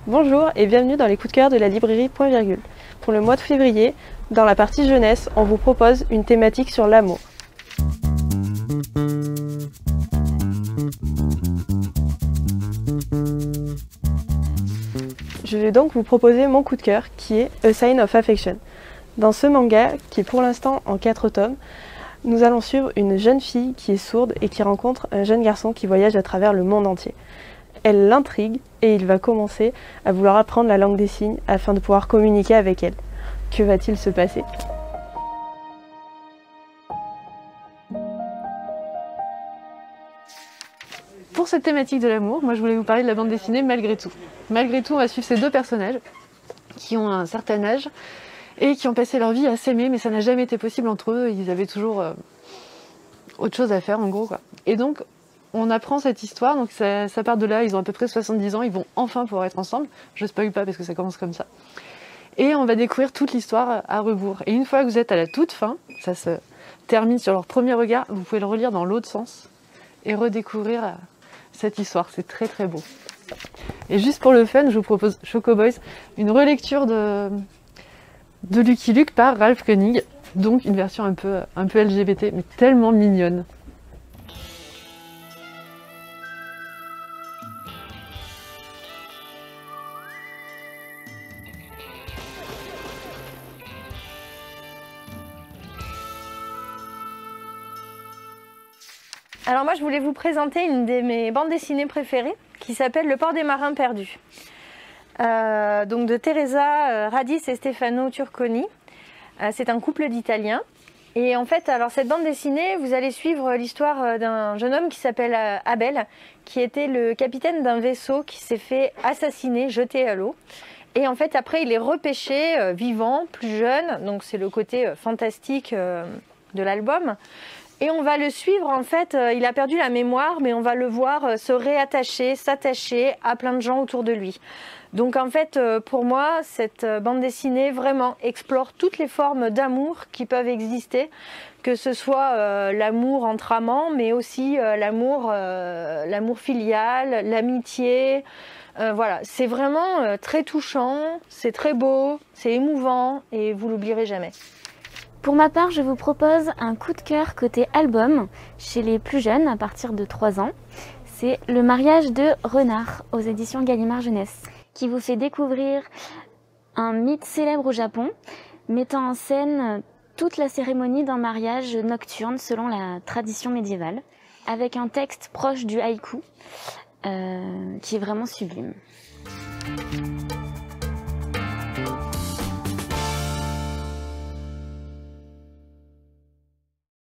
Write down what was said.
Bonjour et bienvenue dans les coups de cœur de la librairie Point Virgule. Pour le mois de février, dans la partie jeunesse, on vous propose une thématique sur l'amour. Je vais donc vous proposer mon coup de cœur qui est A Sign of Affection. Dans ce manga, qui est pour l'instant en 4 tomes, nous allons suivre une jeune fille qui est sourde et qui rencontre un jeune garçon qui voyage à travers le monde entier. Elle l'intrigue et il va commencer à vouloir apprendre la langue des signes afin de pouvoir communiquer avec elle. Que va-t-il se passer ? Pour cette thématique de l'amour, moi je voulais vous parler de la bande dessinée Malgré tout. Malgré tout, on va suivre ces deux personnages qui ont un certain âge et qui ont passé leur vie à s'aimer, mais ça n'a jamais été possible entre eux, ils avaient toujours autre chose à faire en gros, quoi. Et donc on apprend cette histoire, donc ça part de là, ils ont à peu près 70 ans, ils vont enfin pouvoir être ensemble, je spoil pas parce que ça commence comme ça. Et on va découvrir toute l'histoire à rebours. Et une fois que vous êtes à la toute fin, ça se termine sur leur premier regard, vous pouvez le relire dans l'autre sens et redécouvrir cette histoire, c'est très très beau. Et juste pour le fun, je vous propose Choco Boys, une relecture de Lucky Luke par Ralph Koenig, donc une version un peu LGBT, mais tellement mignonne. Alors moi je voulais vous présenter une de mes bandes dessinées préférées qui s'appelle Le port des marins perdus. Donc de Teresa Radis et Stefano Turconi. C'est un couple d'Italiens. Et en fait, alors cette bande dessinée, vous allez suivre l'histoire d'un jeune homme qui s'appelle Abel, qui était le capitaine d'un vaisseau qui s'est fait assassiner, jeté à l'eau. Et en fait, après, il est repêché vivant, plus jeune. Donc c'est le côté fantastique de l'album. Et on va le suivre, en fait, il a perdu la mémoire, mais on va le voir se réattacher, s'attacher à plein de gens autour de lui. Donc en fait, pour moi, cette bande dessinée vraiment explore toutes les formes d'amour qui peuvent exister, que ce soit l'amour entre amants, mais aussi l'amour filial, l'amitié. Voilà, c'est vraiment très touchant, c'est très beau, c'est émouvant et vous l'oublierez jamais. Pour ma part, je vous propose un coup de cœur côté album chez les plus jeunes à partir de 3 ans. C'est Le mariage de Renard aux éditions Gallimard Jeunesse, qui vous fait découvrir un mythe célèbre au Japon, mettant en scène toute la cérémonie d'un mariage nocturne selon la tradition médiévale, avec un texte proche du haïku qui est vraiment sublime.